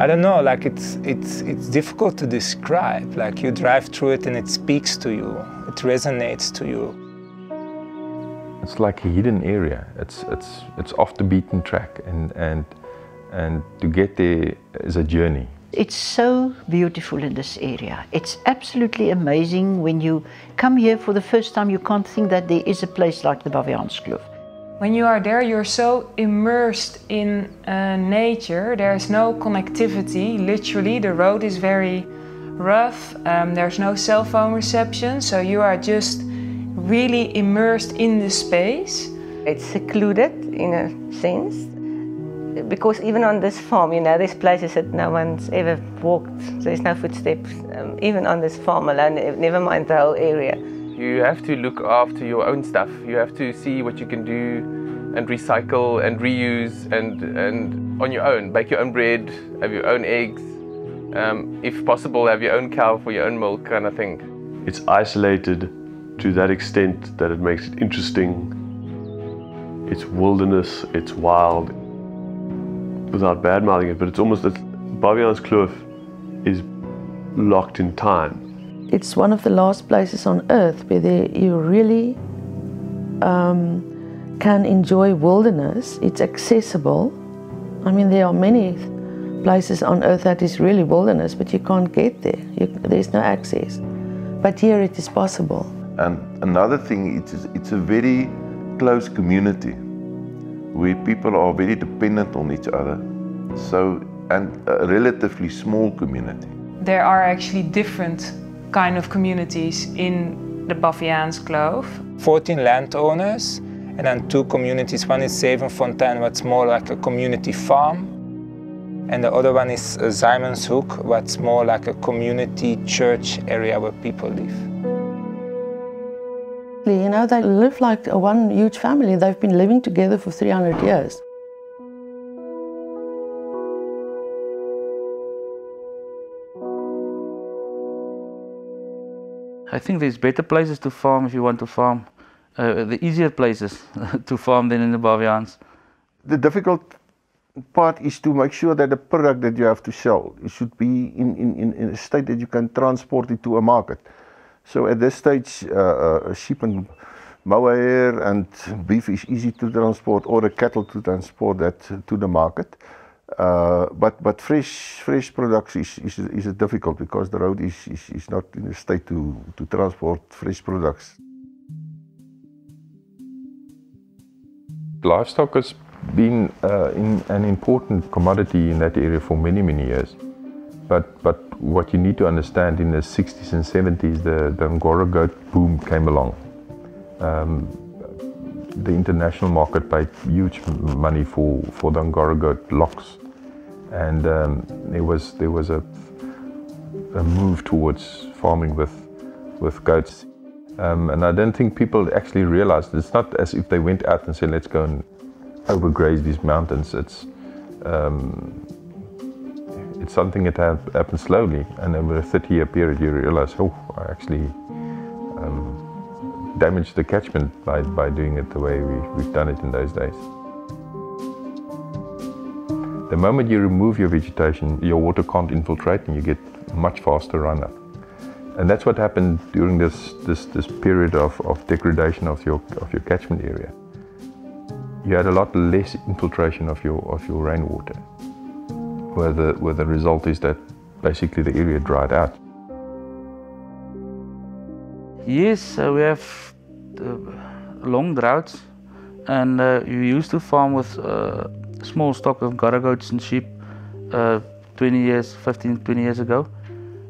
I don't know, like it's difficult to describe. Like you drive through it and it speaks to you, it resonates to you. It's like a hidden area. It's off the beaten track, and to get there is a journey. It's so beautiful in this area. It's absolutely amazing. When you come here for the first time, you can't think that there is a place like the Baviaanskloof. When you are there, you're so immersed in nature. There's no connectivity. Literally, the road is very rough. There's no cell phone reception, so you are just really immersed in the space. It's secluded in a sense, because even on this farm, you know, there's places that no one's ever walked. There's no footsteps, even on this farm alone, never mind the whole area. You have to look after your own stuff. You have to see what you can do and recycle and reuse and on your own. Bake your own bread, have your own eggs. If possible, have your own cow for your own milk, kind of thing. It's isolated to that extent that it makes it interesting. It's wilderness, it's wild. Without bad-mouthing it, but it's almost that Baviaanskloof is locked in time. It's one of the last places on earth where you really can enjoy wilderness. It's accessible. I mean, there are many places on earth that is really wilderness, but you can't get there. There's no access. But here it is possible. And another thing, it's a very close community where people are very dependent on each other. And a relatively small community. There are actually different kind of communities in the Baviaanskloof. 14 landowners and then 2 communities. One is Zevenfontein, what's more like a community farm. And the other one is Zijmenshoek, what's more like a community church area where people live. You know, they live like one huge family. They've been living together for 300 years. I think there's better places to farm if you want to farm. The easier places to farm than in the Baviaans. The difficult part is to make sure that the product that you have to sell, it should be in a state that you can transport it to a market. So at this stage, sheep and mohair and beef is easy to transport, or the cattle to transport that to the market. But fresh products is difficult because the road is not in a state to transport fresh products. Livestock has been an important commodity in that area for many years. But what you need to understand, in the 60s and 70s, the Angora goat boom came along. The international market paid huge money for the Angora goat locks, and there was a move towards farming with goats. And I don't think people actually realized, it's not as if they went out and said, let's go and overgraze these mountains. It's something that happened slowly, and over a 30-year period you realize, oh, I actually damaged the catchment by doing it the way we've done it in those days. The moment you remove your vegetation, your water can't infiltrate and you get much faster runoff. And that's what happened during this period of degradation of your catchment area. You had a lot less infiltration of your rainwater, where the result is that basically the area dried out. Yes, we have long droughts, and you used to farm with small stock of Gerda goats and sheep 20 years ago,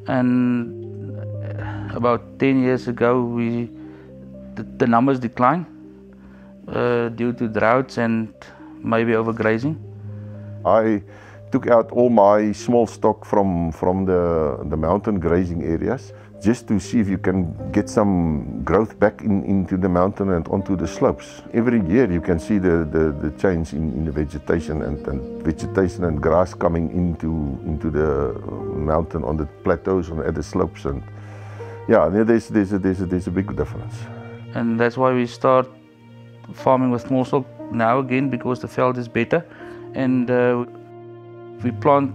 and about 10 years ago the numbers declined due to droughts and maybe overgrazing. I took out all my small stock from the mountain grazing areas, just to see if you can get some growth back into the mountain and onto the slopes. Every year you can see the change in the vegetation and vegetation and grass coming into the mountain on the plateaus and at the slopes, and yeah, there's a big difference. And that's why we start farming with small stock now again, because the veld is better, and we plant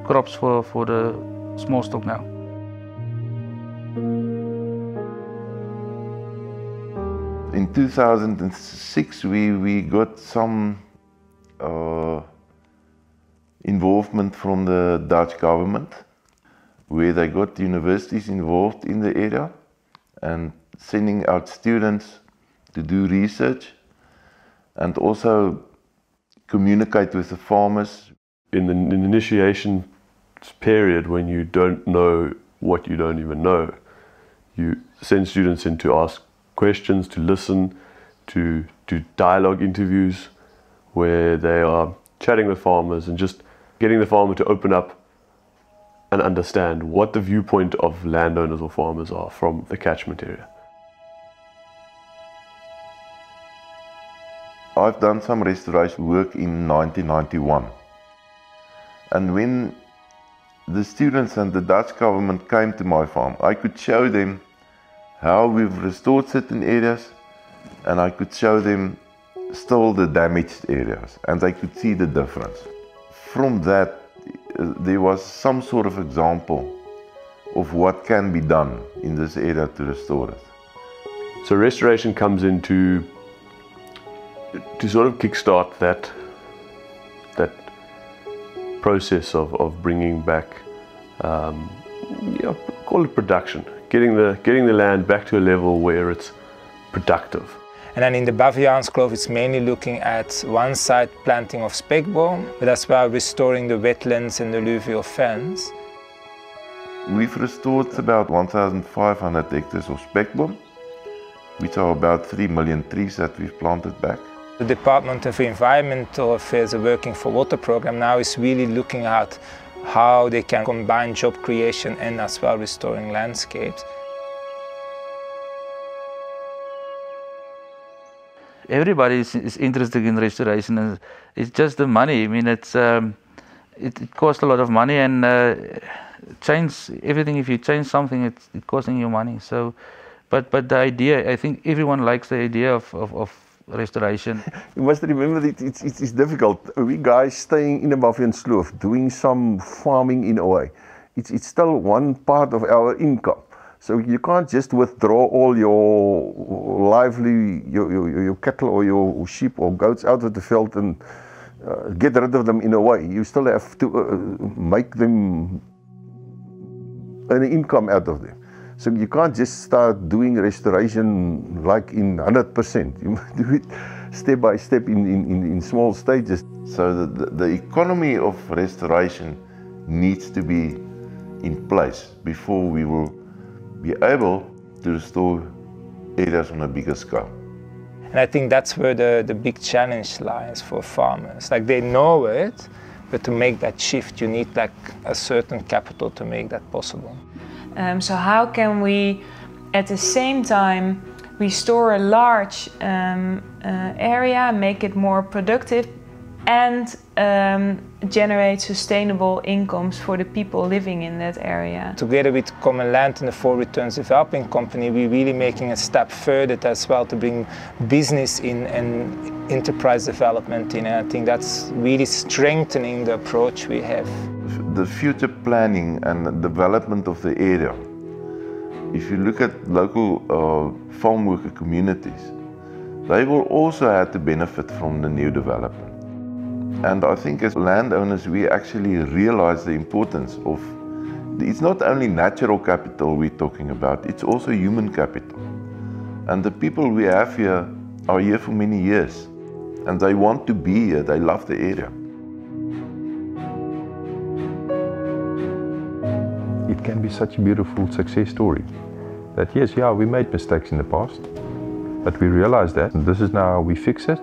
crops for the small stock now. In 2006 we got some involvement from the Dutch government, where they got universities involved in the area and sending out students to do research and also communicate with the farmers. In the initiation period, when you don't know what you don't even know, you send students in to ask questions, to listen, to dialogue interviews where they are chatting with farmers and just getting the farmer to open up and understand what the viewpoint of landowners or farmers are from the catchment area. I've done some restoration work in 1991, and when the students and the Dutch government came to my farm, I could show them how we've restored certain areas, and I could show them still the damaged areas, and they could see the difference. From that, there was some sort of example of what can be done in this area to restore it. So restoration comes in to sort of kickstart that process of bringing back, call it production, getting the land back to a level where it's productive. And then in the Baviaanskloof, it's mainly looking at one side planting of spekboom, but as well restoring the wetlands and the alluvial fens. We've restored about 1,500 hectares of spekboom, which are about 3 million trees that we've planted back. The Department of Environmental Affairs, working for water program, now is really looking at how they can combine job creation and as well restoring landscapes. Everybody is interested in restoration, and it's just the money. I mean, it costs a lot of money, and change everything. If you change something, it's costing you money. So, but the idea, I think everyone likes the idea of restoration. You must remember that it's difficult. We guys staying in the Baviaanskloof, doing some farming in a way. It's still one part of our income. So you can't just withdraw all your your cattle or your sheep or goats out of the field and get rid of them in a way. You still have to make them an income out of them. So you can't just start doing restoration like in 100%. You must do it step by step in small stages. So the economy of restoration needs to be in place before we will be able to restore areas on a bigger scale. And I think that's where the big challenge lies for farmers. Like, they know it, but to make that shift you need like a certain capital to make that possible. So how can we at the same time restore a large area, make it more productive, and generate sustainable incomes for the people living in that area? Together with Common Land and the 4 Returns Developing Company, we're really making a step further as well to bring business in and enterprise development in. And I think that's really strengthening the approach we have. The future planning and development of the area, if you look at local farm worker communities, they will also have to benefit from the new development. And I think as landowners we actually realize the importance of, it's not only natural capital we're talking about, it's also human capital. And the people we have here are here for many years and they want to be here, they love the area. It can be such a beautiful success story that yes, we made mistakes in the past, but we realized that and this is now how we fix it,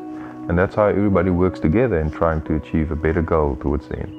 and that's how everybody works together in trying to achieve a better goal towards the end.